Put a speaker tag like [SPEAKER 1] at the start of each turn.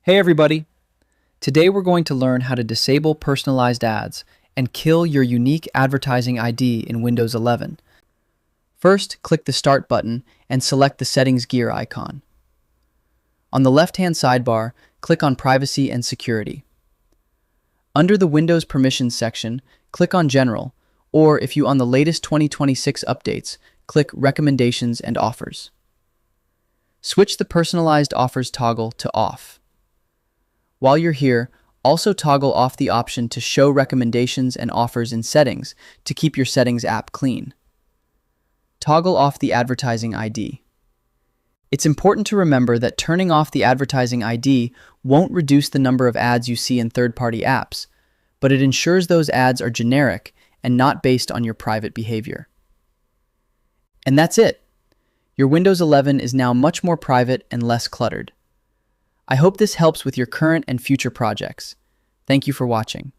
[SPEAKER 1] Hey everybody! Today we're going to learn how to disable personalized ads and kill your unique advertising ID in Windows 11. First, click the Start button and select the Settings gear icon. On the left-hand sidebar, click on Privacy and Security. Under the Windows Permissions section, click on General, or if you on the latest 2026 updates, click Recommendations and Offers. Switch the Personalized Offers toggle to Off. While you're here, also toggle off the option to show recommendations and offers in Settings to keep your Settings app clean. Toggle off the advertising ID. It's important to remember that turning off the advertising ID won't reduce the number of ads you see in third-party apps, but it ensures those ads are generic and not based on your private behavior. And that's it. Your Windows 11 is now much more private and less cluttered. I hope this helps with your current and future projects. Thank you for watching.